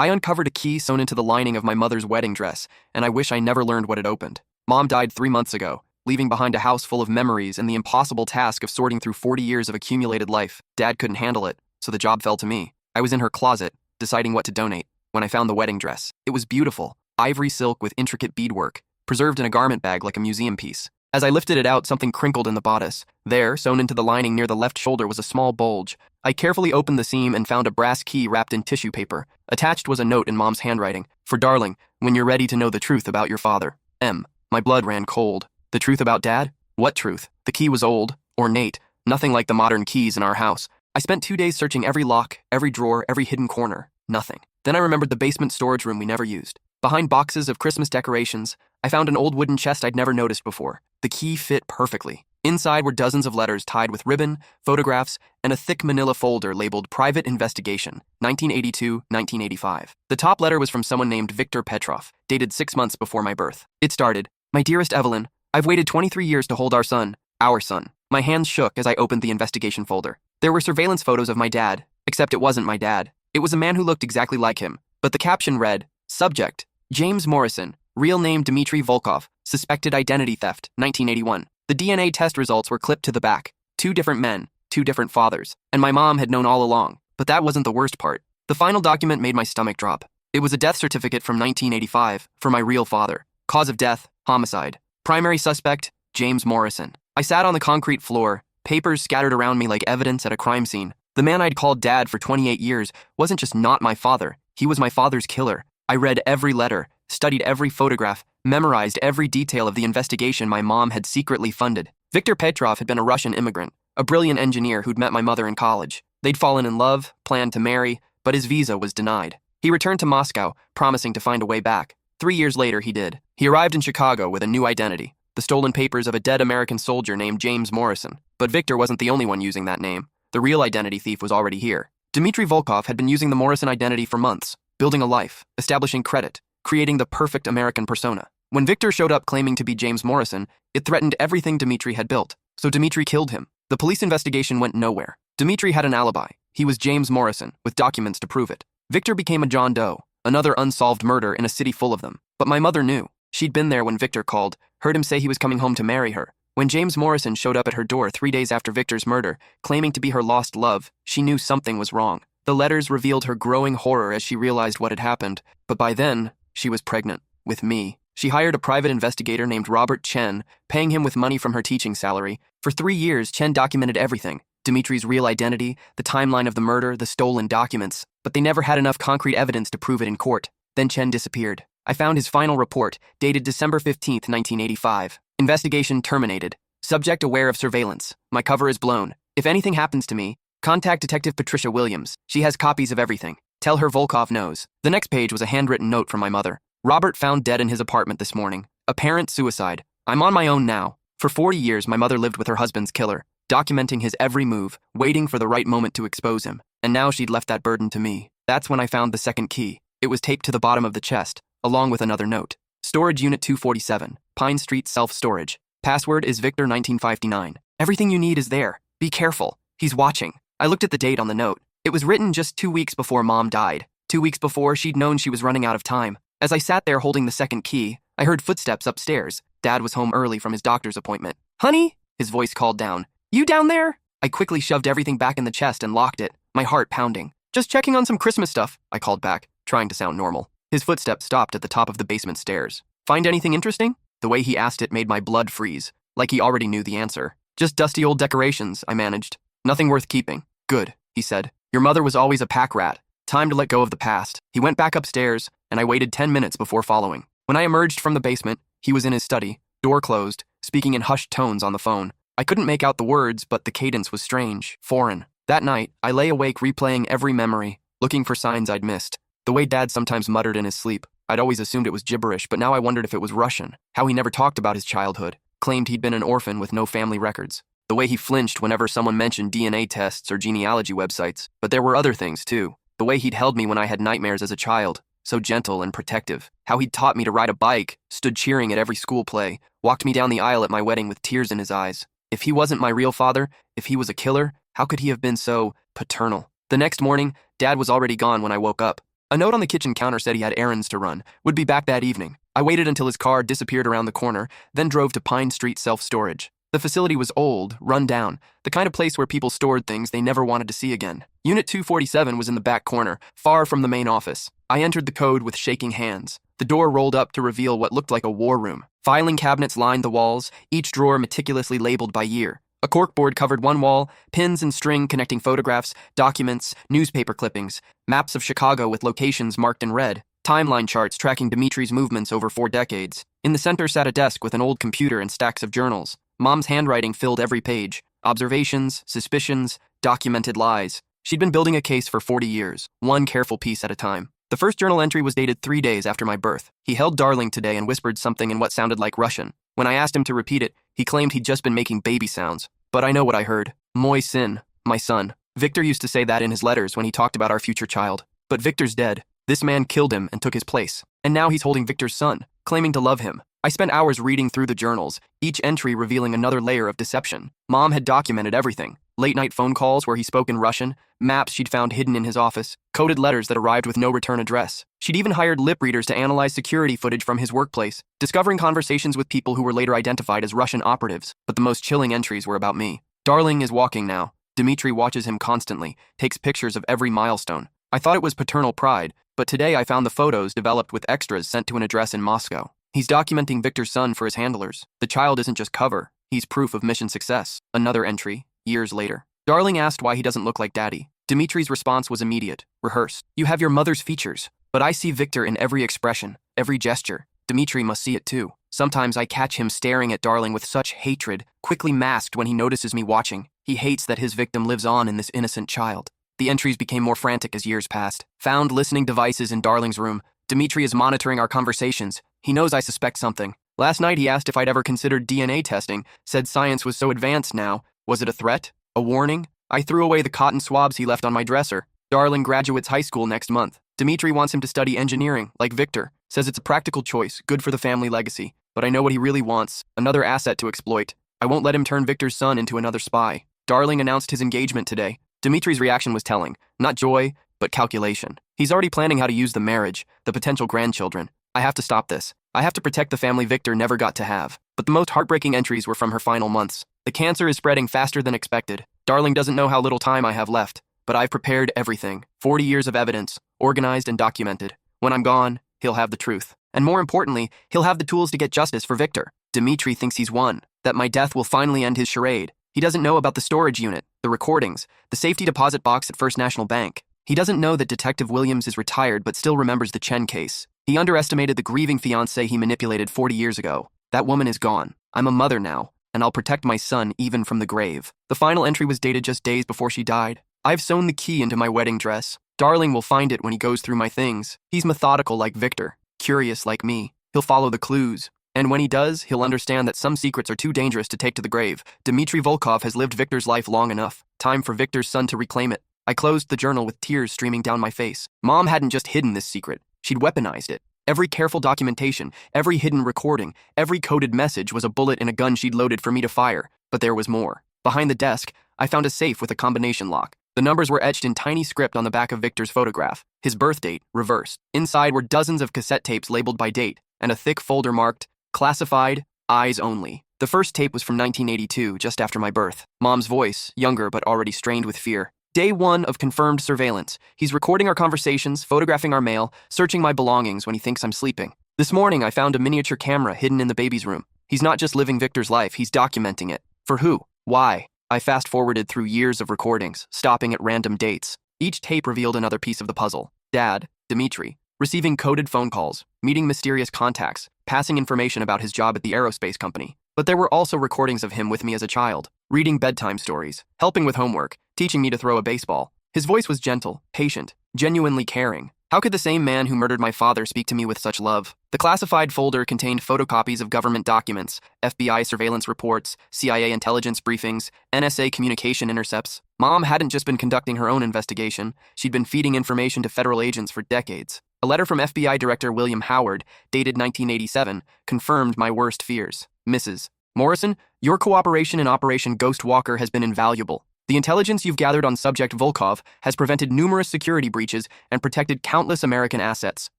I uncovered a key sewn into the lining of my mother's wedding dress, and I wish I never learned what it opened. Mom died 3 months ago, leaving behind a house full of memories and the impossible task of sorting through 40 years of accumulated life. Dad couldn't handle it, so the job fell to me. I was in her closet, deciding what to donate, when I found the wedding dress. It was beautiful, ivory silk with intricate beadwork, preserved in a garment bag like a museum piece. As I lifted it out, something crinkled in the bodice. There, sewn into the lining near the left shoulder, was a small bulge. I carefully opened the seam and found a brass key wrapped in tissue paper. Attached was a note in Mom's handwriting. "For darling, when you're ready to know the truth about your father. M." My blood ran cold. The truth about Dad? What truth? The key was old, ornate, nothing like the modern keys in our house. I spent 2 days searching every lock, every drawer, every hidden corner. Nothing. Then I remembered the basement storage room we never used. Behind boxes of Christmas decorations, I found an old wooden chest I'd never noticed before. The key fit perfectly. Inside were dozens of letters tied with ribbon, photographs, and a thick manila folder labeled Private Investigation, 1982-1985. The top letter was from someone named Viktor Petrov, dated 6 months before my birth. It started, "My dearest Evelyn, I've waited 23 years to hold our son. Our son." My hands shook as I opened the investigation folder. There were surveillance photos of my dad, except it wasn't my dad. It was a man who looked exactly like him. But the caption read, "Subject, James Morrison, real name Dmitry Volkov, suspected identity theft, 1981. The DNA test results were clipped to the back. 2 different men, 2 different fathers. And my mom had known all along. But that wasn't the worst part. The final document made my stomach drop. It was a death certificate from 1985 for my real father. Cause of death, homicide. Primary suspect, James Morrison. I sat on the concrete floor, papers scattered around me like evidence at a crime scene. The man I'd called Dad for 28 years wasn't just not my father. He was my father's killer. I read every letter, studied every photograph, memorized every detail of the investigation my mom had secretly funded. Viktor Petrov had been a Russian immigrant, a brilliant engineer who'd met my mother in college. They'd fallen in love, planned to marry, but his visa was denied. He returned to Moscow, promising to find a way back. 3 years later, he did. He arrived in Chicago with a new identity, the stolen papers of a dead American soldier named James Morrison. But Viktor wasn't the only one using that name. The real identity thief was already here. Dmitry Volkov had been using the Morrison identity for months, building a life, establishing credit, creating the perfect American persona. When Viktor showed up claiming to be James Morrison, it threatened everything Dmitry had built. So Dmitry killed him. The police investigation went nowhere. Dmitry had an alibi. He was James Morrison, with documents to prove it. Viktor became a John Doe, another unsolved murder in a city full of them. But my mother knew. She'd been there when Viktor called, heard him say he was coming home to marry her. When James Morrison showed up at her door 3 days after Viktor's murder, claiming to be her lost love, she knew something was wrong. The letters revealed her growing horror as she realized what had happened. But by then, she was pregnant. With me. She hired a private investigator named Robert Chen, paying him with money from her teaching salary. For 3 years, Chen documented everything. Dmitry's real identity, the timeline of the murder, the stolen documents. But they never had enough concrete evidence to prove it in court. Then Chen disappeared. I found his final report, dated December 15th, 1985. Investigation terminated. Subject aware of surveillance. My cover is blown. If anything happens to me, contact Detective Patricia Williams. She has copies of everything. Tell her Volkov knows. The next page was a handwritten note from my mother. Robert found dead in his apartment this morning. Apparent suicide. I'm on my own now. For 40 years, my mother lived with her husband's killer, documenting his every move, waiting for the right moment to expose him. And now she'd left that burden to me. That's when I found the second key. It was taped to the bottom of the chest, along with another note. Storage Unit 247, Pine Street Self-Storage. Password is Victor1959. Everything you need is there. Be careful. He's watching. I looked at the date on the note. It was written just 2 weeks before Mom died. 2 weeks before she'd known she was running out of time. As I sat there holding the second key, I heard footsteps upstairs. Dad was home early from his doctor's appointment. "Honey?" His voice called down. "You down there?" I quickly shoved everything back in the chest and locked it, my heart pounding. "Just checking on some Christmas stuff," I called back, trying to sound normal. His footsteps stopped at the top of the basement stairs. "Find anything interesting?" The way he asked it made my blood freeze, like he already knew the answer. "Just dusty old decorations," I managed. "Nothing worth keeping." "Good," he said. "Your mother was always a pack rat. Time to let go of the past." He went back upstairs, and I waited 10 minutes before following. When I emerged from the basement, he was in his study, door closed, speaking in hushed tones on the phone. I couldn't make out the words, but the cadence was strange, foreign. That night, I lay awake replaying every memory, looking for signs I'd missed. The way Dad sometimes muttered in his sleep. I'd always assumed it was gibberish, but now I wondered if it was Russian. How he never talked about his childhood, claimed he'd been an orphan with no family records. The way he flinched whenever someone mentioned DNA tests or genealogy websites. But there were other things, too. The way he'd held me when I had nightmares as a child. So gentle and protective. How he'd taught me to ride a bike, stood cheering at every school play, walked me down the aisle at my wedding with tears in his eyes. If he wasn't my real father, if he was a killer, how could he have been so paternal? The next morning, Dad was already gone when I woke up. A note on the kitchen counter said he had errands to run, would be back that evening. I waited until his car disappeared around the corner, then drove to Pine Street Self-Storage. The facility was old, run down, the kind of place where people stored things they never wanted to see again. Unit 247 was in the back corner, far from the main office. I entered the code with shaking hands. The door rolled up to reveal what looked like a war room. Filing cabinets lined the walls, each drawer meticulously labeled by year. A corkboard covered one wall, pins and string connecting photographs, documents, newspaper clippings, maps of Chicago with locations marked in red, timeline charts tracking Dimitri's movements over 4 decades. In the center sat a desk with an old computer and stacks of journals. Mom's handwriting filled every page. Observations, suspicions, documented lies. She'd been building a case for 40 years, one careful piece at a time. The first journal entry was dated 3 days after my birth. He held Darling today and whispered something in what sounded like Russian. When I asked him to repeat it, he claimed he'd just been making baby sounds. But I know what I heard. Moi syn, my son. Victor used to say that in his letters when he talked about our future child. But Victor's dead. This man killed him and took his place. And now he's holding Victor's son, claiming to love him. I spent hours reading through the journals, each entry revealing another layer of deception. Mom had documented everything. Late-night phone calls where he spoke in Russian, maps she'd found hidden in his office, coded letters that arrived with no return address. She'd even hired lip readers to analyze security footage from his workplace, discovering conversations with people who were later identified as Russian operatives. But the most chilling entries were about me. Darling is walking now. Dimitri watches him constantly, takes pictures of every milestone. I thought it was paternal pride, but today I found the photos developed with extras sent to an address in Moscow. He's documenting Victor's son for his handlers. The child isn't just cover, he's proof of mission success. Another entry, years later. Darling asked why he doesn't look like Daddy. Dimitri's response was immediate, rehearsed. You have your mother's features, but I see Victor in every expression, every gesture. Dimitri must see it too. Sometimes I catch him staring at Darling with such hatred, quickly masked when he notices me watching. He hates that his victim lives on in this innocent child. The entries became more frantic as years passed. Found listening devices in Darling's room. Dimitri is monitoring our conversations. He knows I suspect something. Last night he asked if I'd ever considered DNA testing, said science was so advanced now. Was it a threat? A warning? I threw away the cotton swabs he left on my dresser. Darling graduates high school next month. Dimitri wants him to study engineering, like Victor. Says it's a practical choice, good for the family legacy. But I know what he really wants, another asset to exploit. I won't let him turn Victor's son into another spy. Darling announced his engagement today. Dimitri's reaction was telling. Not joy, but calculation. He's already planning how to use the marriage, the potential grandchildren. I have to stop this. I have to protect the family Victor never got to have. But the most heartbreaking entries were from her final months. The cancer is spreading faster than expected. Darling doesn't know how little time I have left, but I've prepared everything. 40 years of evidence, organized and documented. When I'm gone, he'll have the truth. And more importantly, he'll have the tools to get justice for Victor. Dimitri thinks he's won, that my death will finally end his charade. He doesn't know about the storage unit, the recordings, the safety deposit box at First National Bank. He doesn't know that Detective Williams is retired but still remembers the Chen case. He underestimated the grieving fiancée he manipulated 40 years ago. That woman is gone. I'm a mother now, and I'll protect my son even from the grave. The final entry was dated just days before she died. I've sewn the key into my wedding dress. Darling will find it when he goes through my things. He's methodical like Victor, curious like me. He'll follow the clues. And when he does, he'll understand that some secrets are too dangerous to take to the grave. Dmitri Volkov has lived Victor's life long enough. Time for Victor's son to reclaim it. I closed the journal with tears streaming down my face. Mom hadn't just hidden this secret. She'd weaponized it. Every careful documentation, every hidden recording, every coded message was a bullet in a gun she'd loaded for me to fire. But there was more. Behind the desk, I found a safe with a combination lock. The numbers were etched in tiny script on the back of Victor's photograph. His birth date, reversed. Inside were dozens of cassette tapes labeled by date, and a thick folder marked, classified, eyes only. The first tape was from 1982, just after my birth. Mom's voice, younger but already strained with fear. Day 1 of confirmed surveillance. He's recording our conversations, photographing our mail, searching my belongings when he thinks I'm sleeping. This morning, I found a miniature camera hidden in the baby's room. He's not just living Victor's life, he's documenting it. For who? Why? I fast-forwarded through years of recordings, stopping at random dates. Each tape revealed another piece of the puzzle. Dad, Dimitri, receiving coded phone calls, meeting mysterious contacts, passing information about his job at the aerospace company. But there were also recordings of him with me as a child, reading bedtime stories, helping with homework, teaching me to throw a baseball. His voice was gentle, patient, genuinely caring. How could the same man who murdered my father speak to me with such love? The classified folder contained photocopies of government documents, FBI surveillance reports, CIA intelligence briefings, NSA communication intercepts. Mom hadn't just been conducting her own investigation, she'd been feeding information to federal agents for decades. A letter from FBI Director William Howard, dated 1987, confirmed my worst fears. Mrs. Morrison, your cooperation in Operation Ghost Walker has been invaluable. The intelligence you've gathered on subject Volkov has prevented numerous security breaches and protected countless American assets.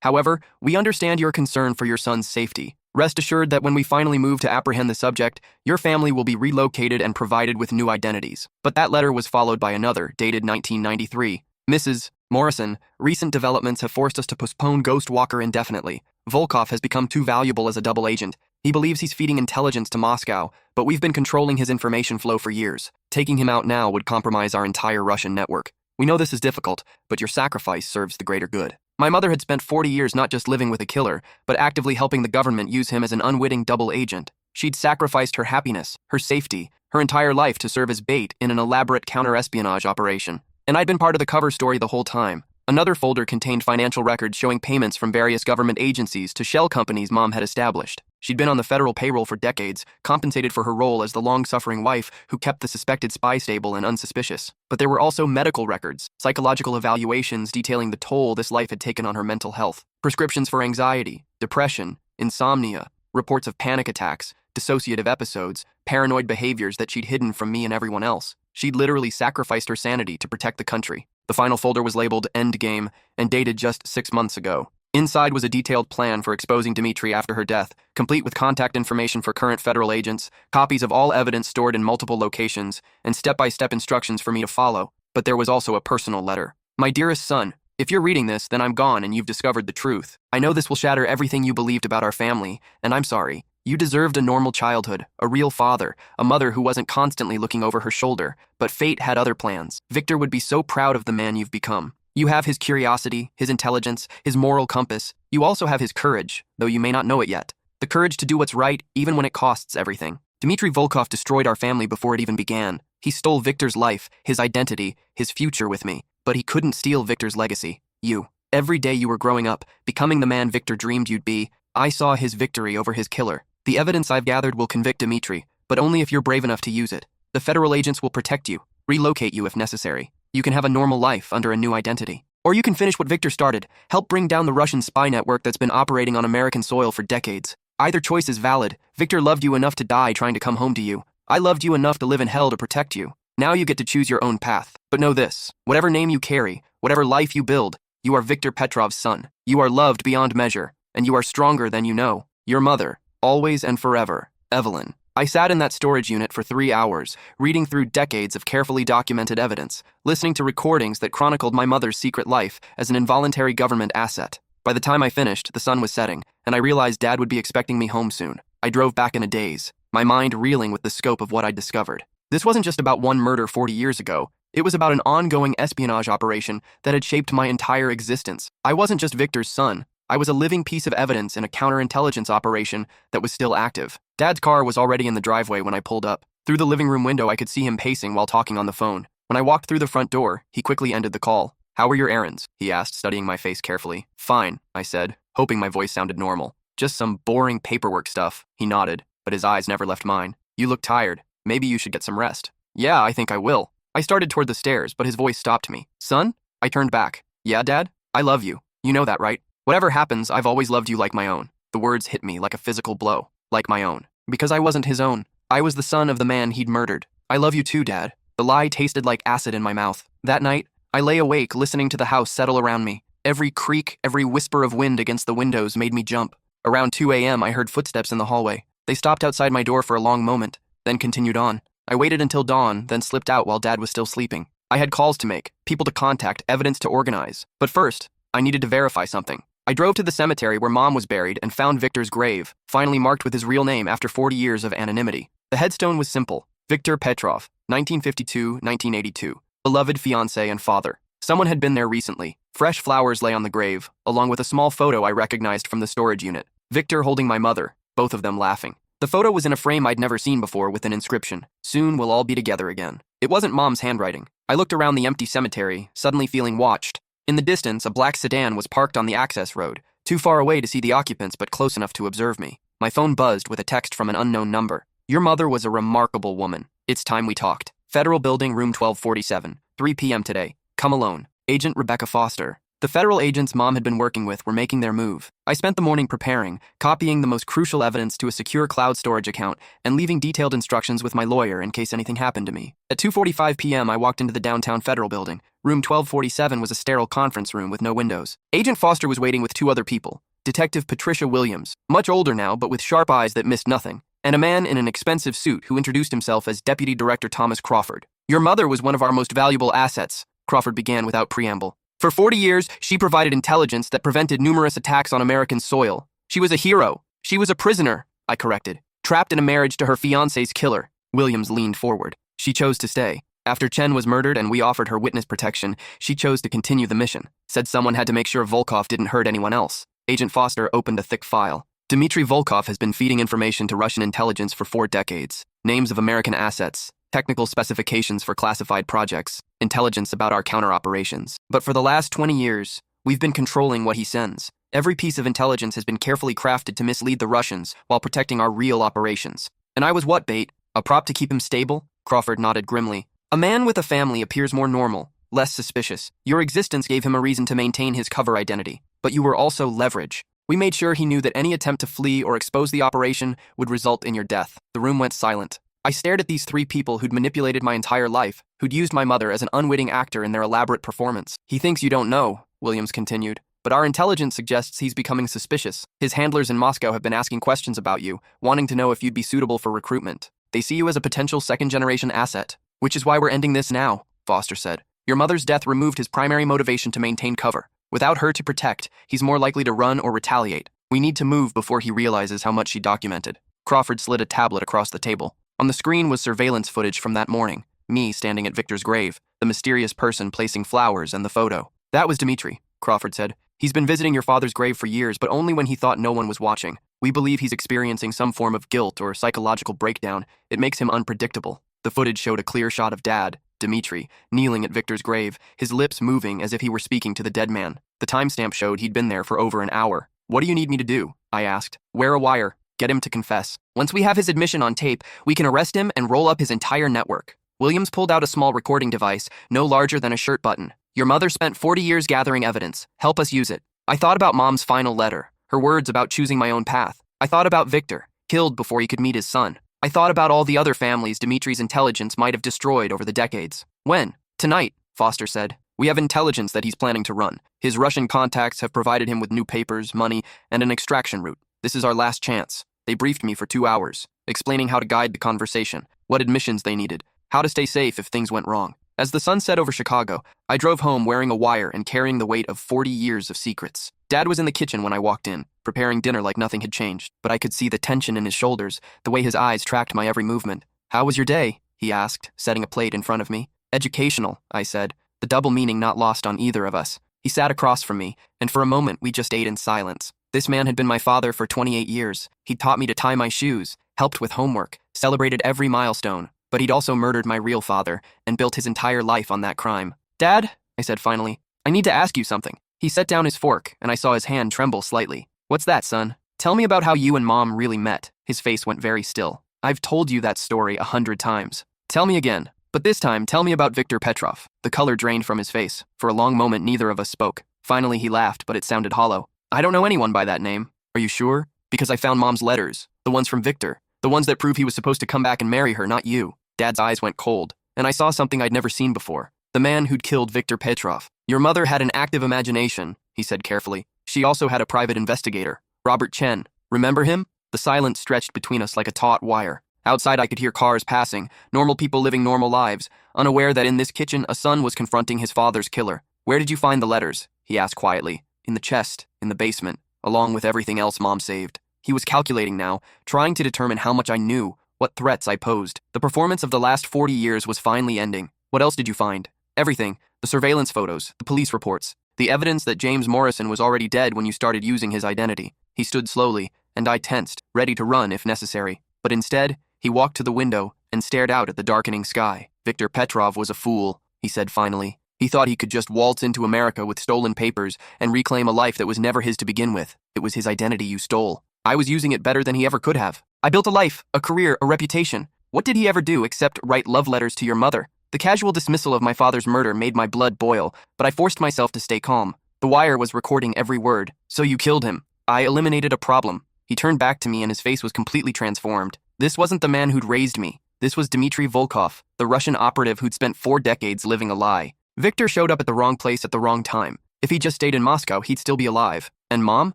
However, we understand your concern for your son's safety. Rest assured that when we finally move to apprehend the subject, your family will be relocated and provided with new identities. But that letter was followed by another, dated 1993. Mrs. Morrison, recent developments have forced us to postpone Ghost Walker indefinitely. Volkov has become too valuable as a double agent. He believes he's feeding intelligence to Moscow, but we've been controlling his information flow for years. Taking him out now would compromise our entire Russian network. We know this is difficult, but your sacrifice serves the greater good. My mother had spent 40 years not just living with a killer, but actively helping the government use him as an unwitting double agent. She'd sacrificed her happiness, her safety, her entire life to serve as bait in an elaborate counter-espionage operation. And I'd been part of the cover story the whole time. Another folder contained financial records showing payments from various government agencies to shell companies Mom had established. She'd been on the federal payroll for decades, compensated for her role as the long-suffering wife who kept the suspected spy stable and unsuspicious. But there were also medical records, psychological evaluations detailing the toll this life had taken on her mental health, prescriptions for anxiety, depression, insomnia, reports of panic attacks, dissociative episodes, paranoid behaviors that she'd hidden from me and everyone else. She'd literally sacrificed her sanity to protect the country. The final folder was labeled Endgame and dated just 6 months ago. Inside was a detailed plan for exposing Dmitri after her death, complete with contact information for current federal agents, copies of all evidence stored in multiple locations, and step-by-step instructions for me to follow. But there was also a personal letter. My dearest son, if you're reading this, then I'm gone and you've discovered the truth. I know this will shatter everything you believed about our family, and I'm sorry. You deserved a normal childhood, a real father, a mother who wasn't constantly looking over her shoulder, but fate had other plans. Victor would be so proud of the man you've become. You have his curiosity, his intelligence, his moral compass. You also have his courage, though you may not know it yet. The courage to do what's right, even when it costs everything. Dmitri Volkov destroyed our family before it even began. He stole Victor's life, his identity, his future with me. But he couldn't steal Victor's legacy. You. Every day you were growing up, becoming the man Victor dreamed you'd be, I saw his victory over his killer. The evidence I've gathered will convict Dmitri, but only if you're brave enough to use it. The federal agents will protect you, relocate you if necessary. You can have a normal life under a new identity. Or you can finish what Victor started, help bring down the Russian spy network that's been operating on American soil for decades. Either choice is valid. Victor loved you enough to die trying to come home to you. I loved you enough to live in hell to protect you. Now you get to choose your own path. But know this, whatever name you carry, whatever life you build, you are Victor Petrov's son. You are loved beyond measure, and you are stronger than you know. Your mother, always and forever, Evelyn. I sat in that storage unit for 3 hours, reading through decades of carefully documented evidence, listening to recordings that chronicled my mother's secret life as an involuntary government asset. By the time I finished, the sun was setting, and I realized Dad would be expecting me home soon. I drove back in a daze, my mind reeling with the scope of what I'd discovered. This wasn't just about one murder 40 years ago. It was about an ongoing espionage operation that had shaped my entire existence. I wasn't just Victor's son. I was a living piece of evidence in a counterintelligence operation that was still active. Dad's car was already in the driveway when I pulled up. Through the living room window, I could see him pacing while talking on the phone. When I walked through the front door, he quickly ended the call. "How were your errands?" he asked, studying my face carefully. "Fine," I said, hoping my voice sounded normal. "Just some boring paperwork stuff." He nodded, but his eyes never left mine. "You look tired. Maybe you should get some rest." "Yeah, I think I will." I started toward the stairs, but his voice stopped me. "Son?" I turned back. "Yeah, Dad? I love you. You know that, right? Whatever happens, I've always loved you like my own." The words hit me like a physical blow. Like my own. Because I wasn't his own. I was the son of the man he'd murdered. "I love you too, Dad." The lie tasted like acid in my mouth. That night, I lay awake listening to the house settle around me. Every creak, every whisper of wind against the windows made me jump. Around 2 a.m., I heard footsteps in the hallway. They stopped outside my door for a long moment, then continued on. I waited until dawn, then slipped out while Dad was still sleeping. I had calls to make, people to contact, evidence to organize. But first, I needed to verify something. I drove to the cemetery where Mom was buried and found Victor's grave, finally marked with his real name after 40 years of anonymity. The headstone was simple. Victor Petrov, 1952-1982. Beloved fiancé and father. Someone had been there recently. Fresh flowers lay on the grave, along with a small photo I recognized from the storage unit. Victor holding my mother, both of them laughing. The photo was in a frame I'd never seen before with an inscription. "Soon we'll all be together again." It wasn't Mom's handwriting. I looked around the empty cemetery, suddenly feeling watched. In the distance, a black sedan was parked on the access road, too far away to see the occupants but close enough to observe me. My phone buzzed with a text from an unknown number. "Your mother was a remarkable woman. It's time we talked. Federal Building, room 1247, 3 p.m. today. Come alone. Agent Rebecca Foster." The federal agents Mom had been working with were making their move. I spent the morning preparing, copying the most crucial evidence to a secure cloud storage account, and leaving detailed instructions with my lawyer in case anything happened to me. At 2:45 p.m., I walked into the downtown federal building. Room 1247 was a sterile conference room with no windows. Agent Foster was waiting with two other people. Detective Patricia Williams, much older now but with sharp eyes that missed nothing, and a man in an expensive suit who introduced himself as Deputy Director Thomas Crawford. "Your mother was one of our most valuable assets," Crawford began without preamble. "For 40 years, she provided intelligence that prevented numerous attacks on American soil. She was a hero. She was a prisoner," I corrected, "trapped in a marriage to her fiancé's killer." Williams leaned forward. "She chose to stay. After Chen was murdered and we offered her witness protection, she chose to continue the mission. Said someone had to make sure Volkov didn't hurt anyone else." Agent Foster opened a thick file. "Dmitry Volkov has been feeding information to Russian intelligence for 4 decades. Names of American assets, technical specifications for classified projects, intelligence about our counter-operations. But for the last 20 years, we've been controlling what he sends. Every piece of intelligence has been carefully crafted to mislead the Russians while protecting our real operations. And I was what, bait? A prop to keep him stable?" Crawford nodded grimly. "A man with a family appears more normal, less suspicious. Your existence gave him a reason to maintain his cover identity. But you were also leverage. We made sure he knew that any attempt to flee or expose the operation would result in your death." The room went silent. I stared at these 3 people who'd manipulated my entire life, who'd used my mother as an unwitting actor in their elaborate performance. "He thinks you don't know," Williams continued, "but our intelligence suggests he's becoming suspicious. His handlers in Moscow have been asking questions about you, wanting to know if you'd be suitable for recruitment. They see you as a potential second-generation asset. Which is why we're ending this now," Foster said. "Your mother's death removed his primary motivation to maintain cover. Without her to protect, he's more likely to run or retaliate. We need to move before he realizes how much she documented." Crawford slid a tablet across the table. On the screen was surveillance footage from that morning. Me standing at Victor's grave, the mysterious person placing flowers, and the photo. "That was Dmitry," Crawford said. "He's been visiting your father's grave for years, but only when he thought no one was watching. We believe he's experiencing some form of guilt or psychological breakdown. It makes him unpredictable." The footage showed a clear shot of Dad, Dmitry, kneeling at Victor's grave, his lips moving as if he were speaking to the dead man. The timestamp showed he'd been there for over an hour. "What do you need me to do?" I asked. "Wear a wire. Get him to confess. Once we have his admission on tape, we can arrest him and roll up his entire network." Williams pulled out a small recording device, no larger than a shirt button. "Your mother spent 40 years gathering evidence. Help us use it." I thought about Mom's final letter, her words about choosing my own path. I thought about Victor, killed before he could meet his son. I thought about all the other families Dmitry's intelligence might have destroyed over the decades. "When?" "Tonight," Foster said. "We have intelligence that he's planning to run. His Russian contacts have provided him with new papers, money, and an extraction route. This is our last chance." They briefed me for 2 hours, explaining how to guide the conversation, what admissions they needed, how to stay safe if things went wrong. As the sun set over Chicago, I drove home wearing a wire and carrying the weight of 40 years of secrets. Dad was in the kitchen when I walked in, preparing dinner like nothing had changed, but I could see the tension in his shoulders, the way his eyes tracked my every movement. "How was your day?" he asked, setting a plate in front of me. "Educational," I said, the double meaning not lost on either of us. He sat across from me, and for a moment we just ate in silence. This man had been my father for 28 years. He'd taught me to tie my shoes, helped with homework, celebrated every milestone. But he'd also murdered my real father and built his entire life on that crime. "Dad," I said finally, "I need to ask you something." He set down his fork, and I saw his hand tremble slightly. "What's that, son?" "Tell me about how you and Mom really met." His face went very still. "I've told you that story 100 times. Tell me again. But this time, tell me about Viktor Petrov." The color drained from his face. For a long moment, neither of us spoke. Finally, he laughed, but it sounded hollow. "I don't know anyone by that name." "Are you sure?" "Because I found Mom's letters. The ones from Victor. The ones that prove he was supposed to come back and marry her, not you." Dad's eyes went cold, and I saw something I'd never seen before. The man who'd killed Viktor Petrov. "Your mother had an active imagination," he said carefully. "She also had a private investigator, Robert Chen. Remember him?" The silence stretched between us like a taut wire. Outside I could hear cars passing, normal people living normal lives, unaware that in this kitchen a son was confronting his father's killer. "Where did you find the letters?" he asked quietly. "In the chest, in the basement, along with everything else Mom saved." He was calculating now, trying to determine how much I knew, what threats I posed. The performance of the last 40 years was finally ending. "What else did you find?" "Everything. The surveillance photos, the police reports, the evidence that James Morrison was already dead when you started using his identity." He stood slowly, and I tensed, ready to run if necessary. But instead, he walked to the window and stared out at the darkening sky. "Viktor Petrov was a fool," he said finally. "He thought he could just waltz into America with stolen papers and reclaim a life that was never his to begin with. It was his identity you stole. I was using it better than he ever could have. I built a life, a career, a reputation. What did he ever do except write love letters to your mother? The casual dismissal of my father's murder made my blood boil, but I forced myself to stay calm. The wire was recording every word. So you killed him. I eliminated a problem. He turned back to me and his face was completely transformed. This wasn't the man who'd raised me. This was Dmitry Volkov, the Russian operative who'd spent 4 decades living a lie. Victor showed up at the wrong place at the wrong time. If he just stayed in Moscow, he'd still be alive. And Mom?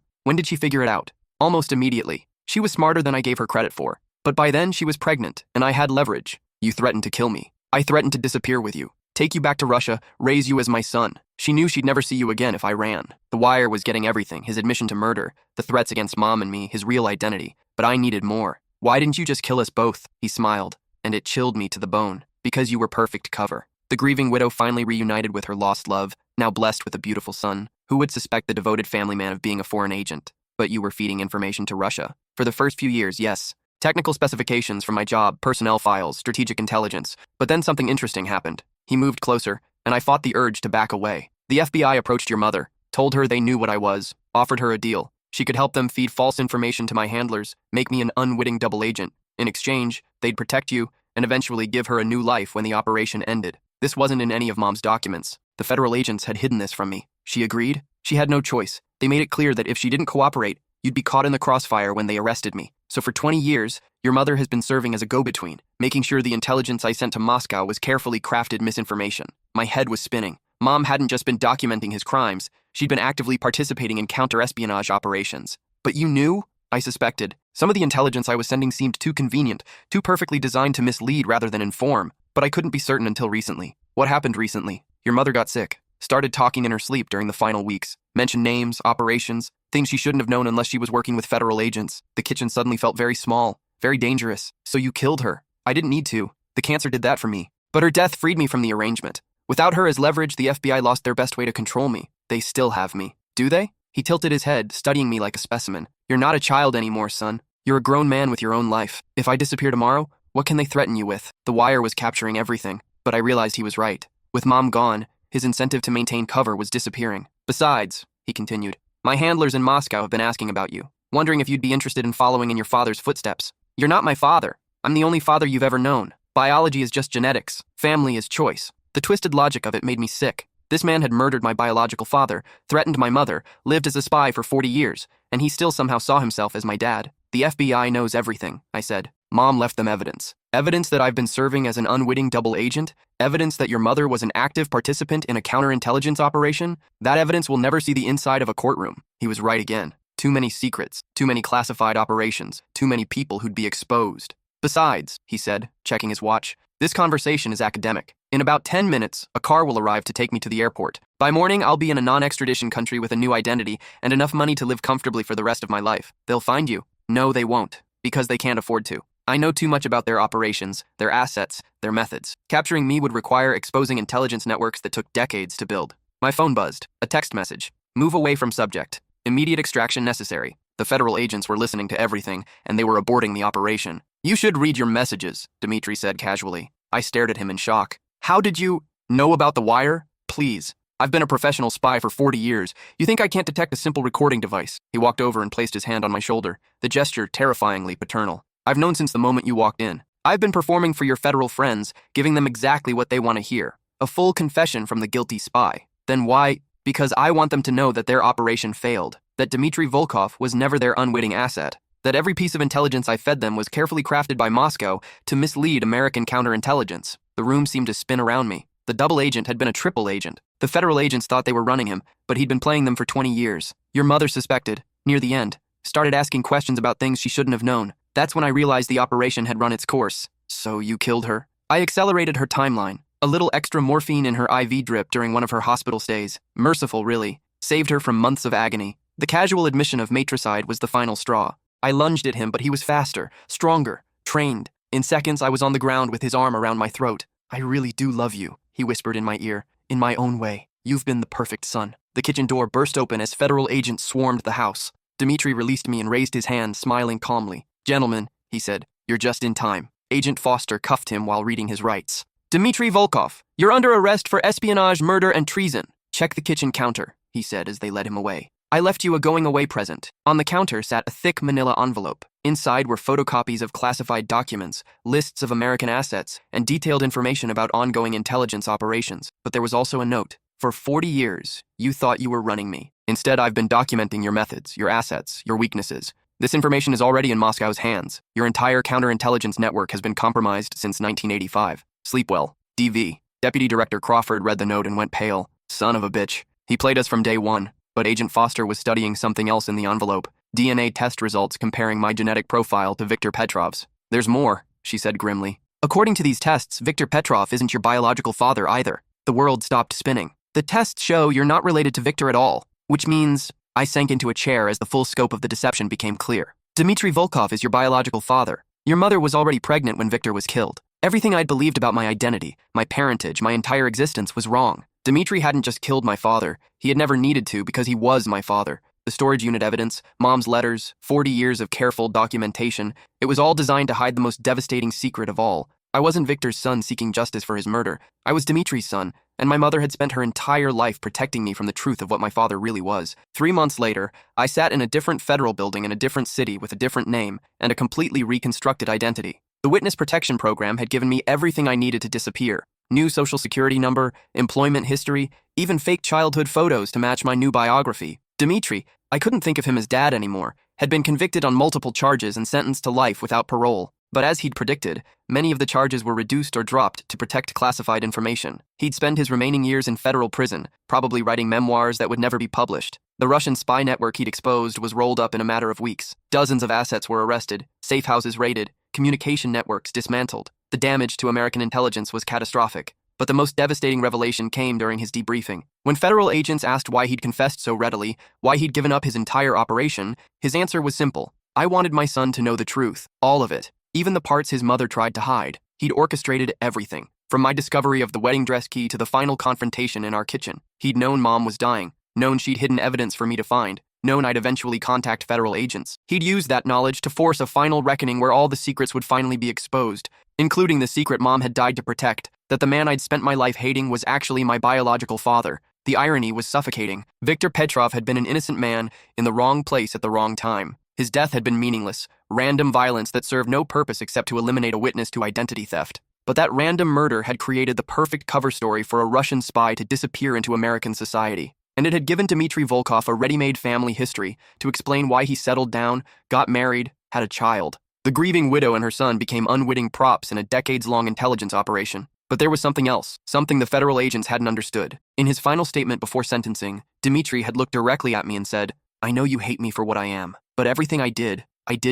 When did she figure it out? Almost immediately. She was smarter than I gave her credit for. But by then, she was pregnant, and I had leverage. You threatened to kill me. I threatened to disappear with you, take you back to Russia, raise you as my son. She knew she'd never see you again if I ran. The wire was getting everything, his admission to murder, the threats against Mom and me, his real identity. But I needed more. Why didn't you just kill us both? He smiled, and it chilled me to the bone. Because you were perfect cover. The grieving widow finally reunited with her lost love, now blessed with a beautiful son. Who would suspect the devoted family man of being a foreign agent? But you were feeding information to Russia. For the first few years, yes. Technical specifications for my job, personnel files, strategic intelligence. But then something interesting happened. He moved closer, and I fought the urge to back away. The FBI approached your mother, told her they knew what I was, offered her a deal. She could help them feed false information to my handlers, make me an unwitting double agent. In exchange, they'd protect you, and eventually give her a new life when the operation ended. This wasn't in any of Mom's documents. The federal agents had hidden this from me. She agreed. She had no choice. They made it clear that if she didn't cooperate, you'd be caught in the crossfire when they arrested me. So for 20 years, your mother has been serving as a go-between, making sure the intelligence I sent to Moscow was carefully crafted misinformation. My head was spinning. Mom hadn't just been documenting his crimes, she'd been actively participating in counter-espionage operations. But you knew? I suspected. Some of the intelligence I was sending seemed too convenient, too perfectly designed to mislead rather than inform. But I couldn't be certain until recently. What happened recently? Your mother got sick. Started talking in her sleep during the final weeks. Mentioned names, operations, things she shouldn't have known unless she was working with federal agents. The kitchen suddenly felt very small, very dangerous. So you killed her. I didn't need to. The cancer did that for me. But her death freed me from the arrangement. Without her as leverage, the FBI lost their best way to control me. They still have me. Do they? He tilted his head, studying me like a specimen. You're not a child anymore, son. You're a grown man with your own life. If I disappear tomorrow, what can they threaten you with? The wire was capturing everything, but I realized he was right. With Mom gone, his incentive to maintain cover was disappearing. Besides, he continued, my handlers in Moscow have been asking about you, wondering if you'd be interested in following in your father's footsteps. You're not my father. I'm the only father you've ever known. Biology is just genetics. Family is choice. The twisted logic of it made me sick. This man had murdered my biological father, threatened my mother, lived as a spy for 40 years, and he still somehow saw himself as my dad. The FBI knows everything, I said. Mom left them evidence. Evidence that I've been serving as an unwitting double agent? Evidence that your mother was an active participant in a counterintelligence operation? That evidence will never see the inside of a courtroom. He was right again. Too many secrets, too many classified operations, too many people who'd be exposed. Besides, he said, checking his watch, this conversation is academic. In about 10 minutes, a car will arrive to take me to the airport. By morning, I'll be in a non-extradition country with a new identity and enough money to live comfortably for the rest of my life. They'll find you. No, they won't, because they can't afford to. I know too much about their operations, their assets, their methods. Capturing me would require exposing intelligence networks that took decades to build. My phone buzzed. A text message. Move away from subject. Immediate extraction necessary. The federal agents were listening to everything, and they were aborting the operation. You should read your messages, Dmitry said casually. I stared at him in shock. How did you know about the wire? Please. I've been a professional spy for 40 years. You think I can't detect a simple recording device? He walked over and placed his hand on my shoulder, the gesture terrifyingly paternal. I've known since the moment you walked in. I've been performing for your federal friends, giving them exactly what they want to hear. A full confession from the guilty spy. Then why? Because I want them to know that their operation failed, that Dmitry Volkov was never their unwitting asset, that every piece of intelligence I fed them was carefully crafted by Moscow to mislead American counterintelligence. The room seemed to spin around me. The double agent had been a triple agent. The federal agents thought they were running him, but he'd been playing them for 20 years. Your mother suspected, near the end, started asking questions about things she shouldn't have known. That's when I realized the operation had run its course. So you killed her? I accelerated her timeline. A little extra morphine in her IV drip during one of her hospital stays. Merciful, really. Saved her from months of agony. The casual admission of matricide was the final straw. I lunged at him, but he was faster, stronger, trained. In seconds, I was on the ground with his arm around my throat. I really do love you, he whispered in my ear. In my own way. You've been the perfect son. The kitchen door burst open as federal agents swarmed the house. Dmitry released me and raised his hand, smiling calmly. Gentlemen, he said, you're just in time. Agent Foster cuffed him while reading his rights. Dmitry Volkov, you're under arrest for espionage, murder, and treason. Check the kitchen counter, he said as they led him away. I left you a going-away present. On the counter sat a thick manila envelope. Inside were photocopies of classified documents, lists of American assets, and detailed information about ongoing intelligence operations. But there was also a note. For 40 years, you thought you were running me. Instead, I've been documenting your methods, your assets, your weaknesses. This information is already in Moscow's hands. Your entire counterintelligence network has been compromised since 1985. Sleep well. DV. Deputy Director Crawford read the note and went pale. Son of a bitch. He played us from day one, but Agent Foster was studying something else in the envelope. DNA test results comparing my genetic profile to Viktor Petrov's. There's more, she said grimly. According to these tests, Viktor Petrov isn't your biological father either. The world stopped spinning. The tests show you're not related to Viktor at all, which means I sank into a chair as the full scope of the deception became clear. Dmitry Volkov is your biological father. Your mother was already pregnant when Viktor was killed. Everything I'd believed about my identity, my parentage, my entire existence was wrong. Dmitry hadn't just killed my father. He had never needed to because he was my father. The storage unit evidence, Mom's letters, 40 years of careful documentation, it was all designed to hide the most devastating secret of all. I wasn't Viktor's son seeking justice for his murder. I was Dmitry's son, and my mother had spent her entire life protecting me from the truth of what my father really was. 3 months later, I sat in a different federal building in a different city with a different name and a completely reconstructed identity. The Witness Protection Program had given me everything I needed to disappear. New social security number, employment history, even fake childhood photos to match my new biography. Dmitry, I couldn't think of him as dad anymore, had been convicted on multiple charges and sentenced to life without parole. But as he'd predicted, many of the charges were reduced or dropped to protect classified information. He'd spend his remaining years in federal prison, probably writing memoirs that would never be published. The Russian spy network he'd exposed was rolled up in a matter of weeks. Dozens of assets were arrested, safe houses raided, communication networks dismantled. The damage to American intelligence was catastrophic. But the most devastating revelation came during his debriefing. When federal agents asked why he'd confessed so readily, why he'd given up his entire operation, his answer was simple. I wanted my son to know the truth, all of it. Even the parts his mother tried to hide. He'd orchestrated everything, from my discovery of the wedding dress key to the final confrontation in our kitchen. He'd known Mom was dying, known she'd hidden evidence for me to find, known I'd eventually contact federal agents. He'd used that knowledge to force a final reckoning where all the secrets would finally be exposed, including the secret Mom had died to protect, that the man I'd spent my life hating was actually my biological father. The irony was suffocating. Viktor Petrov had been an innocent man in the wrong place at the wrong time. His death had been meaningless, random violence that served no purpose except to eliminate a witness to identity theft. But that random murder had created the perfect cover story for a Russian spy to disappear into American society. And it had given Dmitry Volkov a ready-made family history to explain why he settled down, got married, had a child. The grieving widow and her son became unwitting props in a decades-long intelligence operation. But there was something else, something the federal agents hadn't understood. In his final statement before sentencing, Dmitry had looked directly at me and said, I know you hate me for what I am, but everything I did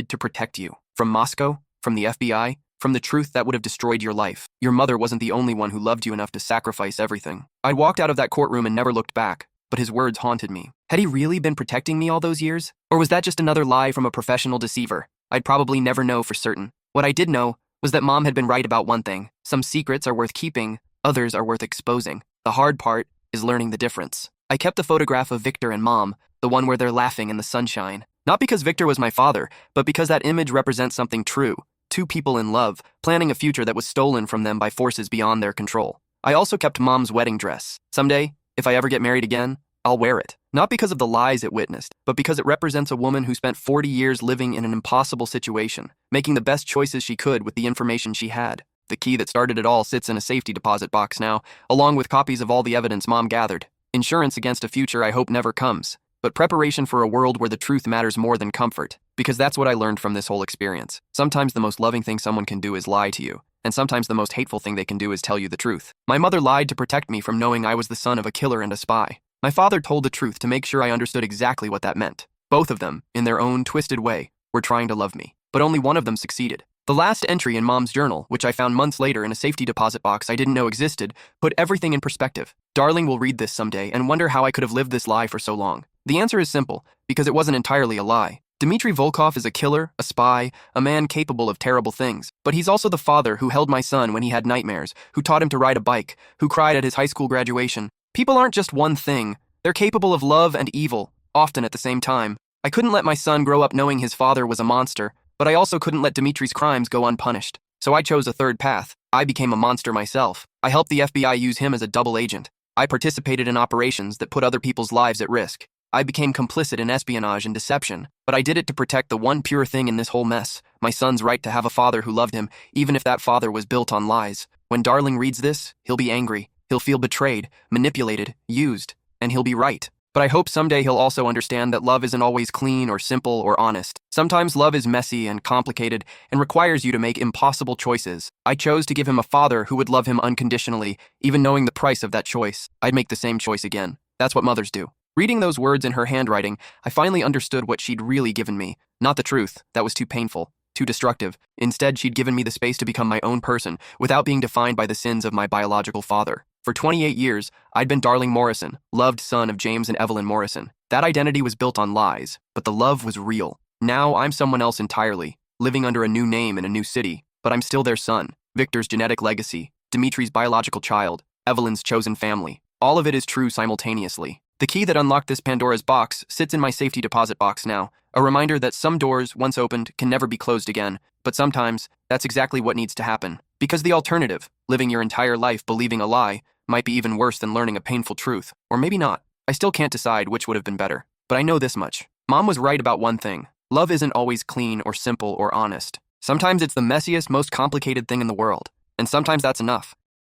to protect you. From Moscow, from the FBI, from the truth that would have destroyed your life. Your mother wasn't the only one who loved you enough to sacrifice everything. I'd walked out of that courtroom and never looked back, but his words haunted me. Had he really been protecting me all those years? Or was that just another lie from a professional deceiver? I'd probably never know for certain. What I did know was that Mom had been right about one thing. Some secrets are worth keeping, others are worth exposing. The hard part is learning the difference. I kept the photograph of Viktor and Mom, the one where they're laughing in the sunshine. Not because Viktor was my father, but because that image represents something true. Two people in love, planning a future that was stolen from them by forces beyond their control. I also kept Mom's wedding dress. Someday, if I ever get married again, I'll wear it. Not because of the lies it witnessed, but because it represents a woman who spent 40 years living in an impossible situation, making the best choices she could with the information she had. The key that started it all sits in a safety deposit box now, along with copies of all the evidence Mom gathered. Insurance against a future I hope never comes, but preparation for a world where the truth matters more than comfort, because that's what I learned from this whole experience. Sometimes the most loving thing someone can do is lie to you, and sometimes the most hateful thing they can do is tell you the truth. My mother lied to protect me from knowing I was the son of a killer and a spy. My father told the truth to make sure I understood exactly what that meant. Both of them, in their own twisted way, were trying to love me, but only one of them succeeded. The last entry in Mom's journal, which I found months later in a safety deposit box I didn't know existed, put everything in perspective. Darling will read this someday and wonder how I could have lived this lie for so long. The answer is simple, because it wasn't entirely a lie. Dmitry Volkov is a killer, a spy, a man capable of terrible things. But he's also the father who held my son when he had nightmares, who taught him to ride a bike, who cried at his high school graduation. People aren't just one thing. They're capable of love and evil, often at the same time. I couldn't let my son grow up knowing his father was a monster, but I also couldn't let Dmitry's crimes go unpunished. So I chose a third path. I became a monster myself. I helped the FBI use him as a double agent. I participated in operations that put other people's lives at risk. I became complicit in espionage and deception, but I did it to protect the one pure thing in this whole mess, my son's right to have a father who loved him, even if that father was built on lies. When Darling reads this, he'll be angry. He'll feel betrayed, manipulated, used, and he'll be right. But I hope someday he'll also understand that love isn't always clean or simple or honest. Sometimes love is messy and complicated and requires you to make impossible choices. I chose to give him a father who would love him unconditionally, even knowing the price of that choice. I'd make the same choice again. That's what mothers do. Reading those words in her handwriting, I finally understood what she'd really given me. Not the truth, that was too painful, too destructive. Instead, she'd given me the space to become my own person, without being defined by the sins of my biological father. For 28 years, I'd been Darling Morrison, loved son of James and Evelyn Morrison. That identity was built on lies, but the love was real. Now I'm someone else entirely, living under a new name in a new city, but I'm still their son, Victor's genetic legacy, Dimitri's biological child, Evelyn's chosen family. All of it is true simultaneously. The key that unlocked this Pandora's box sits in my safety deposit box now, a reminder that some doors, once opened, can never be closed again, but sometimes that's exactly what needs to happen. Because the alternative, living your entire life believing a lie, might be even worse than learning a painful truth, or maybe not. I still can't decide which would have been better, but I know this much. Mom was right about one thing. Love isn't always clean or simple or honest. Sometimes it's the messiest, most complicated thing in the world, and sometimes that's enough.